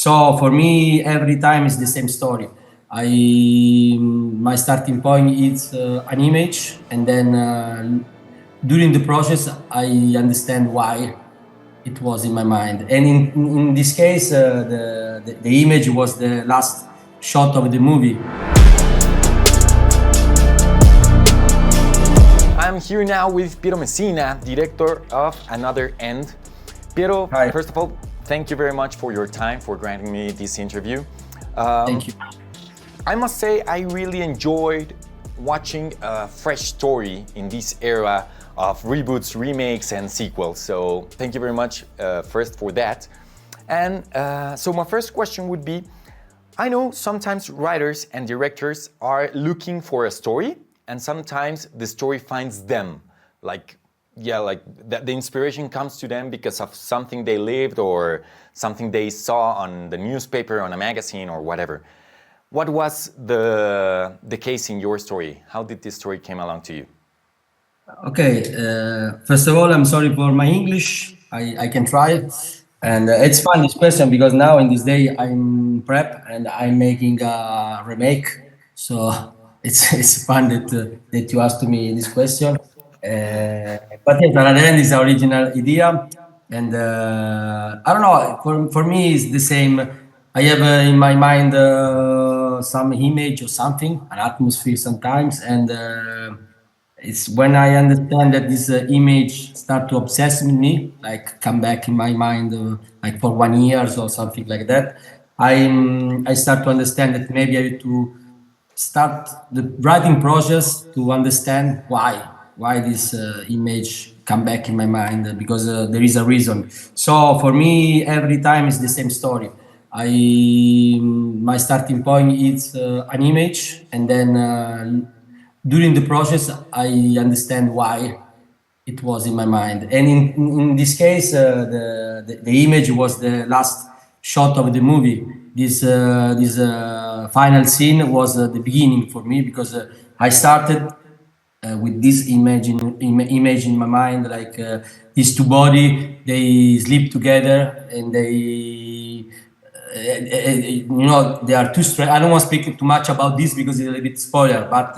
So for me, every time is the same story. My starting point is an image, and then during the process, I understand why it was in my mind. And in this case, the image was the last shot of the movie. I'm here now with Piero Messina, director of Another End. Piero, Hi. First of all, thank you very much for your time, for granting me this interview. Thank you. I must say I really enjoyed watching a fresh story in this era of reboots, remakes, and sequels. So thank you very much first for that. And so my first question would be, I know sometimes writers and directors are looking for a story, and sometimes the story finds them. The inspiration comes to them because of something they lived or something they saw on the newspaper, on a magazine, or whatever. What was the case in your story? How did this story came along to you? Okay, first of all, I'm sorry for my English. I can try. And it's fun, this question, because now in this day I'm prep and I'm making a remake. So it's fun that you asked me this question. But yes, Another End is the original idea. And I don't know, for me it's the same. I have in my mind some image or something, an atmosphere sometimes. And it's when I understand that this image start to obsess with me, like come back in my mind, like for 1 year or something like that. I start to understand that maybe I have to start the writing process to understand why this image come back in my mind, because there is a reason. So for me, every time is the same story. My starting point is an image, and then during the process, I understand why it was in my mind. And in this case, the image was the last shot of the movie. This final scene was the beginning for me, because I started with this image in my mind, like these two body, they sleep together, and they are too straight. I don't want to speak too much about this because it's a little bit spoiler, but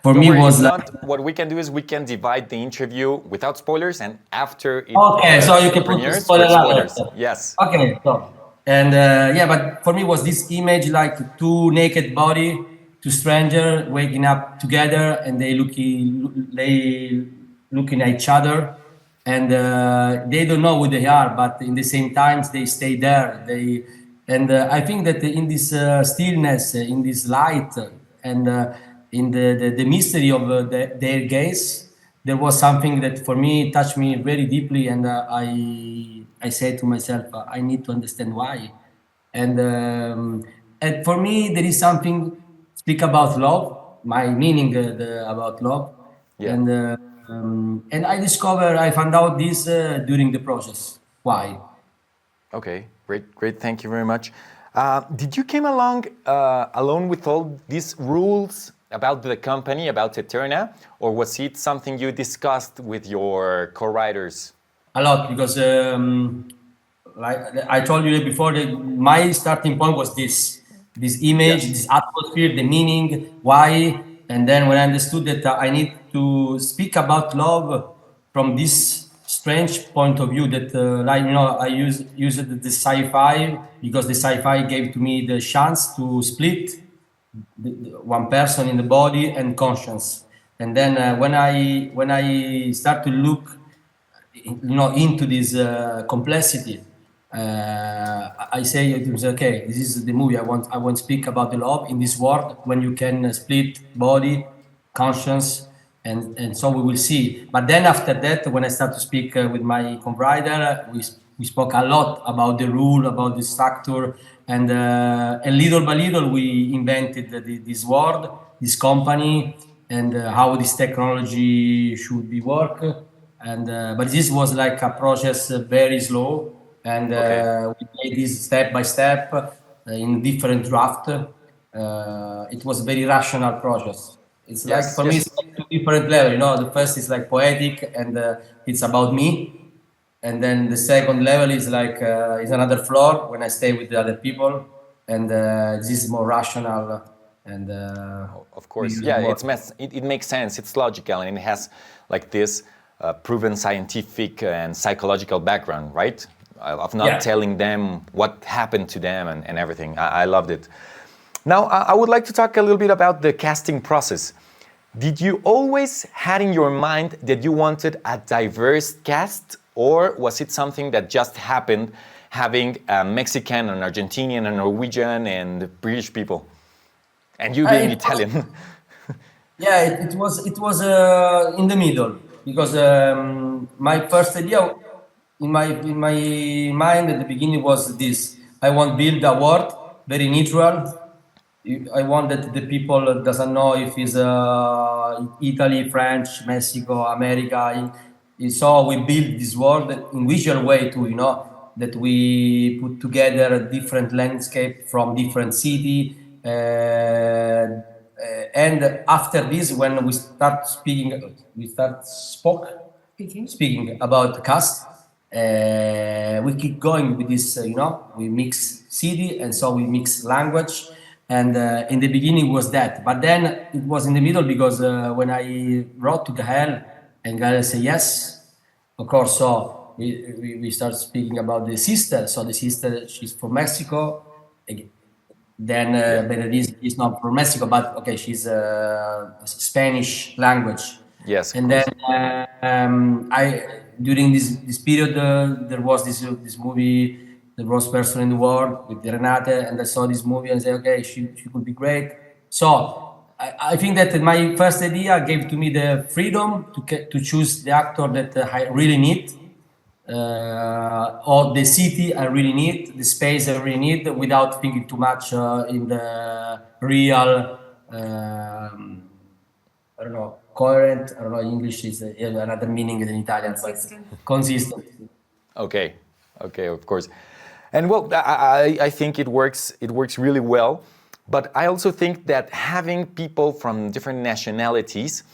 for Don't me worry, was if like. not, what we can do is we can divide the interview without spoilers, and after it Okay, so you can put the premieres spoiler with alert. spoilers. Yes. Okay, so and yeah, but for me was this image like two naked body, two stranger waking up together, and they looking at each other, and they don't know who they are, but in the same times they stay there. I think that in this stillness, in this light, and in the mystery of their gaze, there was something that for me touched me very deeply, and I said to myself, I need to understand why. And for me, there is something speak about love, my meaning about love, Yeah. and I found out this during the process. Why? Okay, great. Thank you very much. Did you came along alone with all these rules about the company, about Eterna, or was it something you discussed with your co-writers? A lot, because like I told you before, that my starting point was this image, Yes. this atmosphere, the meaning, why, and then when I understood that I need to speak about love from this strange point of view, that I used the sci-fi, because the sci-fi gave to me the chance to split one person in the body and conscience. And then when I start to look into this complexity, I say it was okay, this is the movie I want to speak about the love in this world, when you can split body, conscience, and so we will see. But then after that, when I start to speak with my co-writer, we spoke a lot about the rule, about the structure, and little by little we invented this word, this company, and how this technology should be work. And but this was like a process, very slow, and Okay. we made this step by step in different draft. It was very rational process. It's like, Yes. for me, Yes. it's like two different level. The first is like poetic, and it's about me, and then the second level is like is another floor when I stay with the other people, and this is more rational and Of course, yeah, it makes sense. It's logical, and it has like this proven scientific and psychological background, right? Of not telling them what happened to them and everything. I loved it. Now, I would like to talk a little bit about the casting process. Did you always had in your mind that you wanted a diverse cast, or was it something that just happened, having a Mexican, an Argentinian, a Norwegian, and British people, and you being Italian? It was in the middle, because my first idea in my mind at the beginning was this: I want build a world very neutral. I want that the people doesn't know if it's Italy, French, Mexico, America. So we build this world in visual way too, you know, that we put together a different landscape from different city. And after this, when we start speaking about the cast. We keep going with this, you know, we mix city and so we mix language. And in the beginning was that, but then it was in the middle because when I wrote to Gael and Gael said yes, of course, so we start speaking about the sister. So the sister, she's from Mexico. Then Benedict is not from Mexico, but okay, she's Spanish language. Yes. And then I during this period there was this movie, The Worst Person in the World with Renate, and I saw this movie and said, okay, she could be great. So I think that my first idea gave to me the freedom to choose the actor that I really need, or the city I really need, the space I really need, without thinking too much in the real, I don't know, coherent. I don't know, English is another meaning than Italian. Consistent. Okay, of course. And well, I think it works really well. But I also think that having people from different nationalities,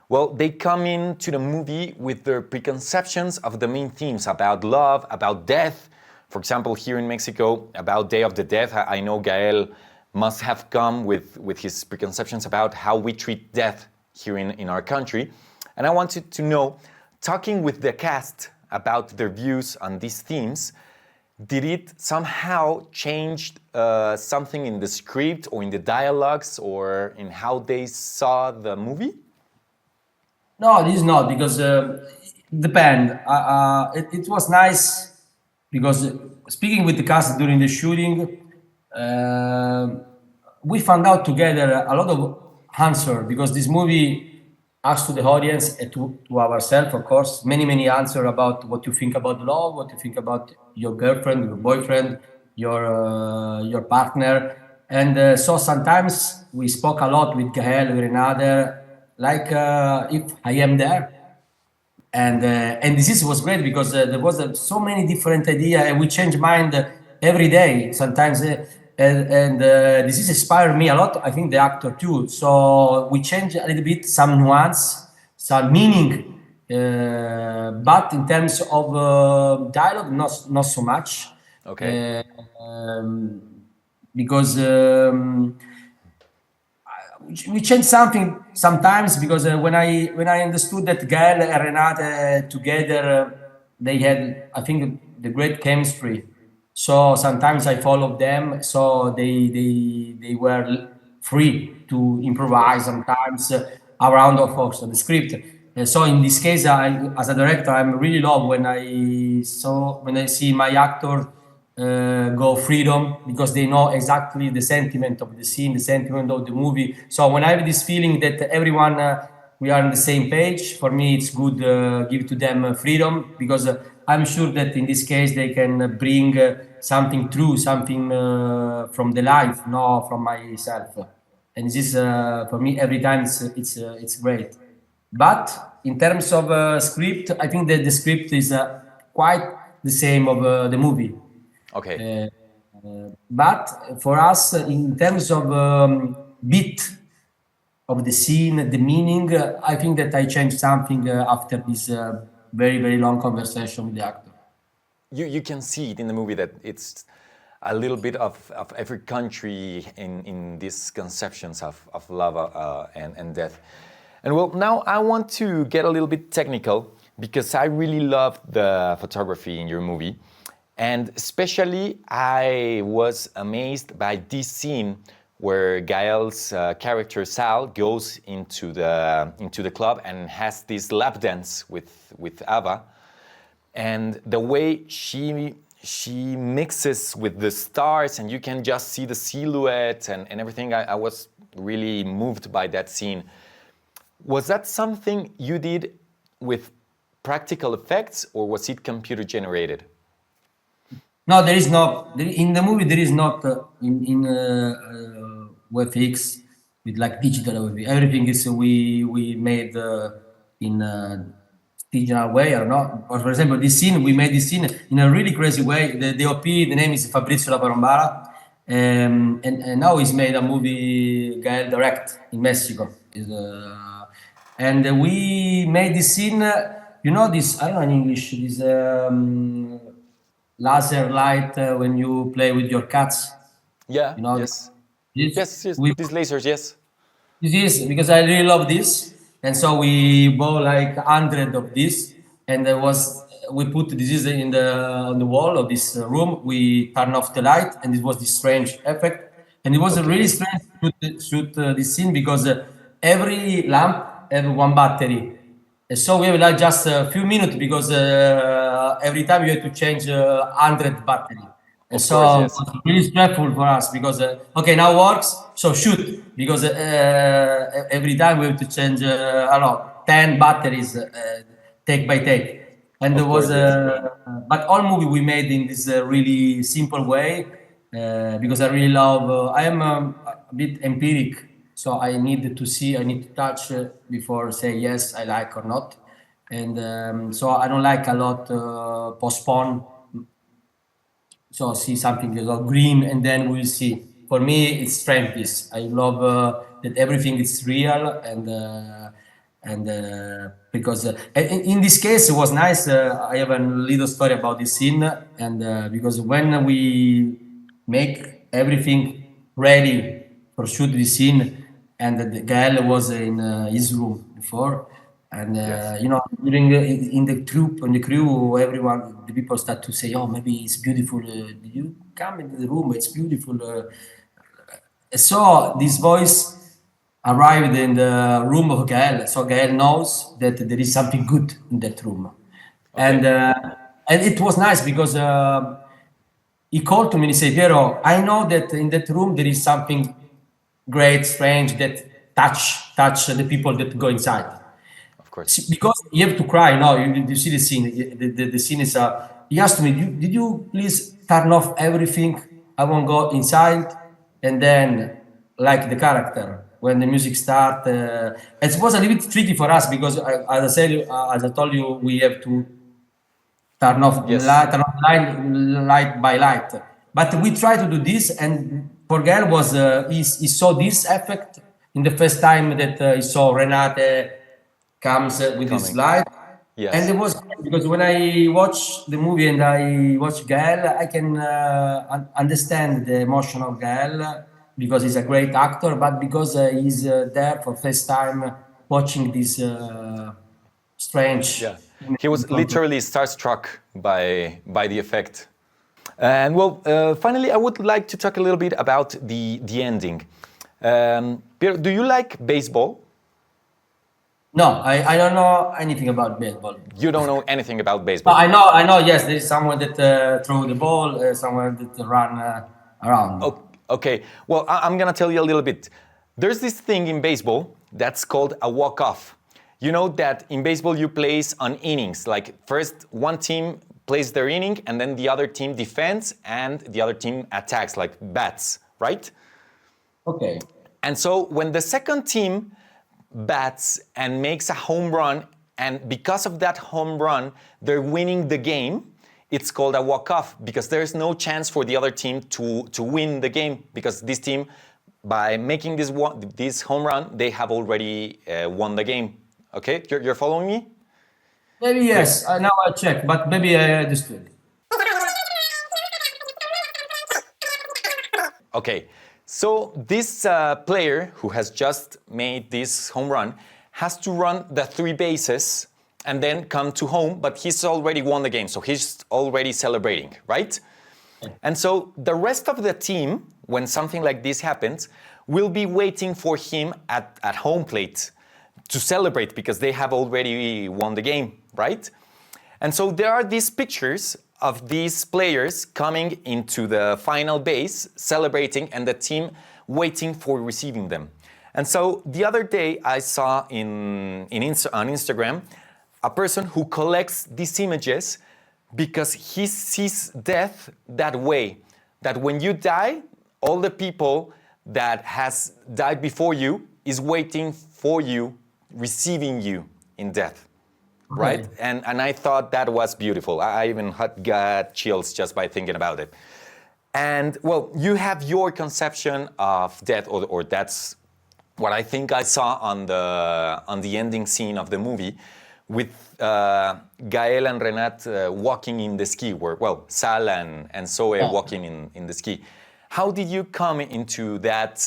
well, they come into the movie with their preconceptions of the main themes about love, about death. For example, here in Mexico, about Day of the Dead, I know Gael must have come with his preconceptions about how we treat death here in our country. And I wanted to know, talking with the cast about their views on these themes, did it somehow change something in the script or in the dialogues or in how they saw the movie? No, this is not, because depend. It was nice because speaking with the cast during the shooting, we found out together a lot of answer, because this movie asks to the audience and to ourselves, of course, many answer about what you think about love, what you think about your girlfriend, your boyfriend, your partner. And so sometimes we spoke a lot with Gael, with Renate, like if I am there. And this was great because there was so many different ideas, and we change mind every day sometimes. This is inspired me a lot. I think the actor too. So we change a little bit, some nuance, some meaning, but in terms of dialogue, not so much. Okay. Because we change something sometimes, because when I understood that Gael and Renate together, they had, I think, the great chemistry. So sometimes I followed them, so they were free to improvise sometimes around, of course, the script. So in this case, as a director, I'm really love when I see my actor go freedom, because they know exactly the sentiment of the scene, the sentiment of the movie. So when I have this feeling that everyone we are on the same page, for me it's good give to them freedom, because I'm sure that in this case they can bring something true, something from the life, not from myself. And this for me every time it's great. But in terms of script, I think that the script is quite the same of the movie. Okay. But for us, in terms of beat of the scene, the meaning, I think that I changed something after this very long conversation with the actor. you can see it in the movie that it's a little bit of every country in these conceptions of love and death. And well, now I want to get a little bit technical because I really love the photography in your movie. And especially I was amazed by this scene where Gael's character Sal goes into the club and has this lap dance with Ava. And the way she mixes with the stars and you can just see the silhouette and everything, I was really moved by that scene. Was that something you did with practical effects or was it computer generated? No, there is not. In the movie, there is not in VFX with like digital VFX. Everything is we made in digital way or not. Or for example, this scene we made this scene in a really crazy way. The DOP, the name is Fabrizio La, and now he's made a movie Gael direct in Mexico. And we made this scene. You know this? I don't know in English. This. Laser light when you play with your cats. Yeah. You know, yes. This, Yes. we, These lasers. Yes. this is because I really love this, and so we bought like 100 of this, and we put this is in the on the wall of this room. We turn off the light, and it was this strange effect, and it was a really strange to shoot this scene because every lamp have one battery. So we have like just a few minutes because every time you have to change 100 battery. And Of course, yes. it's really stressful for us because okay now works, so shoot because every time we have to change I don't know 10 batteries take by take. And there was but all movie we made in this really simple way because I really love. I am a bit empiric. So I need to see, I need to touch before say yes, I like or not. And so I don't like a lot postpone. So see something is green and then we'll see. For me, it's strength. This I love that everything is real and because in this case it was nice. I have a little story about this scene and because when we make everything ready for shoot this scene. And the Gael was in his room before, and you know, during in the crew, everyone, the people start to say, "Oh, maybe it's beautiful. Did you come into the room? It's beautiful." So this voice arrived in the room of Gael, so Gael knows that there is something good in that room, and it was nice because he called to me and he said, "Piero, I know that in that room there is something." Great, strange that touch the people that go inside. Of course. Because you have to cry. No, you see the scene. The scene is. He asked me, "Did you please turn off everything? I won't go inside." And then, like the character, when the music start, it was a little bit tricky for us because, as I told you, we have to turn off light by light. But we try to do this and. For Gael was he saw this effect in the first time that he saw Renate comes with this light, and it was because when I watch the movie and I watch Gael, I can understand the emotion of Gael because he's a great actor, but because he's there for first time watching this strange. Yeah, he was literally starstruck by the effect. And well, finally, I would like to talk a little bit about the ending. Piero, do you like baseball? No, I don't know anything about baseball. You don't know anything about baseball? No, I know. Yes, there is someone that throw the ball, someone that run around. Okay. Well, I'm gonna tell you a little bit. There's this thing in baseball that's called a walk-off. You know that in baseball you plays on innings. Like first one team plays their inning and then the other team defends and the other team attacks, like bats, right? Okay. And so when the second team bats and makes a home run, and because of that home run, they're winning the game, it's called a walk-off because there's no chance for the other team to win the game because this team, by making this home run, they have already won the game. Okay, you're following me? Maybe yes. Now I check, but maybe I understood. Okay, so this player who has just made this home run has to run the 3 bases and then come to home, but he's already won the game, so he's already celebrating, right? And so the rest of the team, when something like this happens, will be waiting for him at home plate to celebrate because they have already won the game, right? And so there are these pictures of these players coming into the final base, celebrating, and the team waiting for receiving them. And so the other day I saw on Instagram a person who collects these images because he sees death that way, that when you die, all the people that has died before you is waiting for you, receiving you in death. Right? And I thought that was beautiful. I even got chills just by thinking about it. And well, you have your conception of death, or that's what I think I saw on the ending scene of the movie, with Gael and Renate walking in the ski, where, well, Sal and Zoe walking in the ski. How did you come into that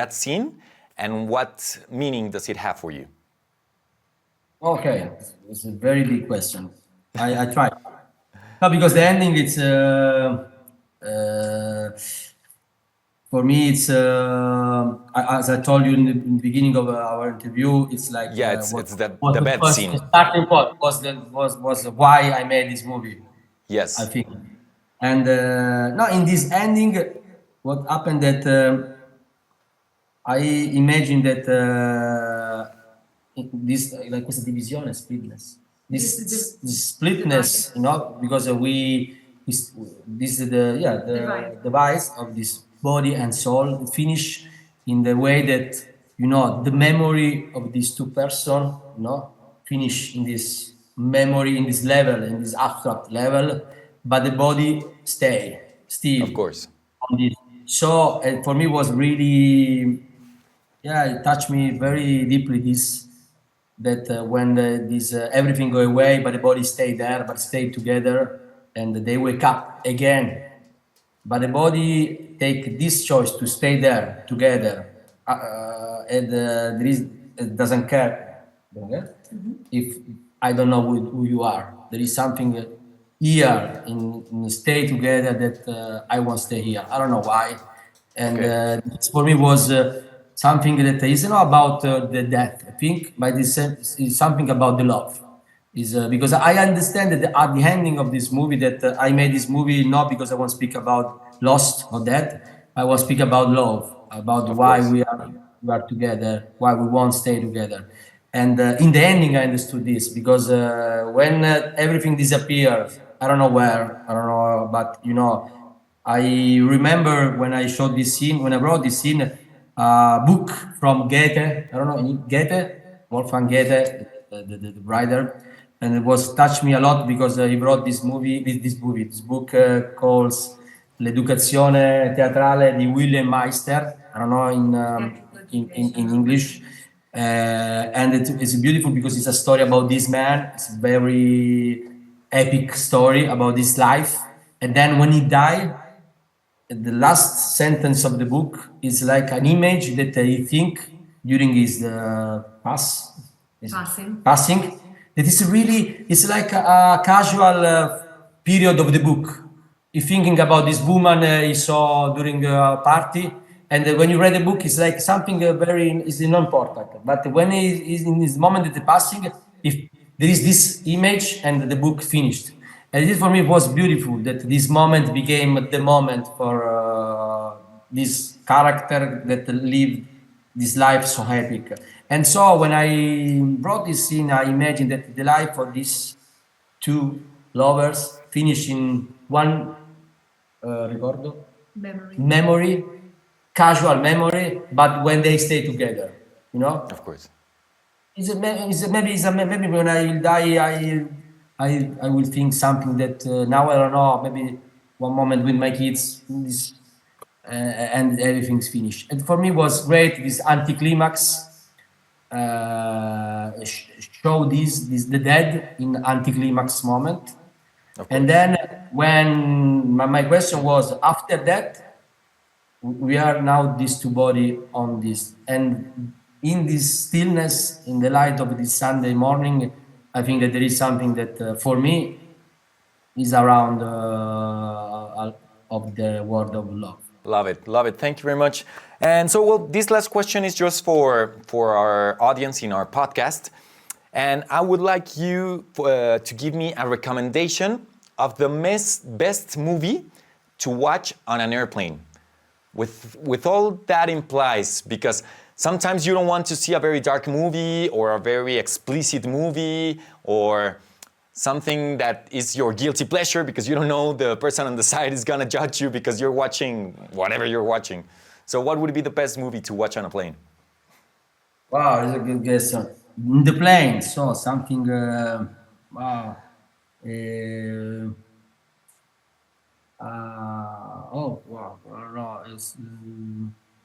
scene, and what meaning does it have for you? Okay, it's a very big question. I tried. No, because the ending, it's for me, it's as I told you in the beginning of our interview, it's like it's the bad first scene. starting point was why I made this movie. Yes, I think, and no, in this ending, what happened that I imagine that this like questa divisione, splitness, this splitness, you know, because this is the device of this body and soul finish in the way that, you know, the memory of these two persons, you know, finish in this memory, in this level, in this abstract level, but the body stay still. of course. On this. So for me was really, it touched me very deeply. This that when this everything go away, but the body stay there, but stay together, and they wake up again. But the body take this choice to stay there together, and there is it doesn't care if I don't know who you are. There is something here in stay together that I want to stay here. I don't know why, and this for me was something that is not about the death, I think, but it's something about the love. Is because I understand that at the ending of this movie that I made this movie not because I want to speak about lost or death. I want to speak about love, about why we are together, why we want to stay together. And in the ending, I understood this because when everything disappears, I don't know where, I don't know, but you know, I remember when I showed this scene, when I wrote this scene, a book from Goethe, I don't know, Goethe, Wolfgang Goethe, the writer, and it was touched me a lot because he wrote this book called L'Educazione Teatrale di Wilhelm Meister. I don't know in English, and it's beautiful because it's a story about this man. It's a very epic story about his life, and then when he died, the last sentence of the book is like an image that he think during his passing. That is really, it's like a casual period of the book. You're thinking about this woman he saw during a party, and when you read the book, it's like something is non-important. But when he is in this moment of the passing, if there is this image and the book finished. And this for me was beautiful, that this moment became the moment for this character that lived this life so epic. And so when I brought this scene, I imagined that the life of these two lovers finish in one memory, casual memory, but when they stay together, you know? Of course. Maybe when I will die, I will think something that now I don't know, maybe one moment with my kids, and everything's finished. And for me was great, this anticlimax, show the dead in anticlimax moment. And then when my question was after that, we are now these two body on this, and in this stillness, in the light of this Sunday morning, I think that there is something that for me is around of the word of love. Love it, love it. Thank you very much. And so, well, this last question is just for our audience in our podcast. And I would like you to give me a recommendation of the best movie to watch on an airplane. With all that implies, because sometimes you don't want to see a very dark movie or a very explicit movie or something that is your guilty pleasure because you don't know the person on the side is gonna judge you because you're watching whatever you're watching. So what would be the best movie to watch on a plane? Wow, it's a good question. In the plane, so something. Wow. Oh wow, I don't know. It's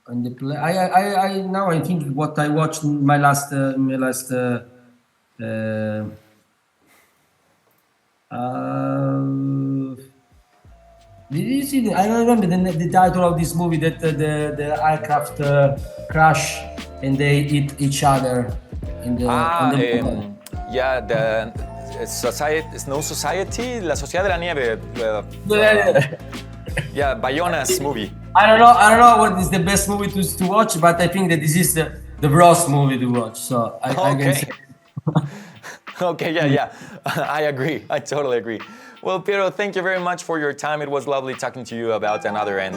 on the plane. I now I think what I watched in my last did you see I don't remember the title of this movie that the aircraft crash and they eat each other in the on the Yeah, the society, Snow Society, La Sociedad de la Nieve. Yeah, Bayona's movie. I don't know what is the best movie to watch, but I think that this is the Bros movie to watch. So I can say. Okay, yeah. I agree. I totally agree. Well, Piero, thank you very much for your time. It was lovely talking to you about Another End.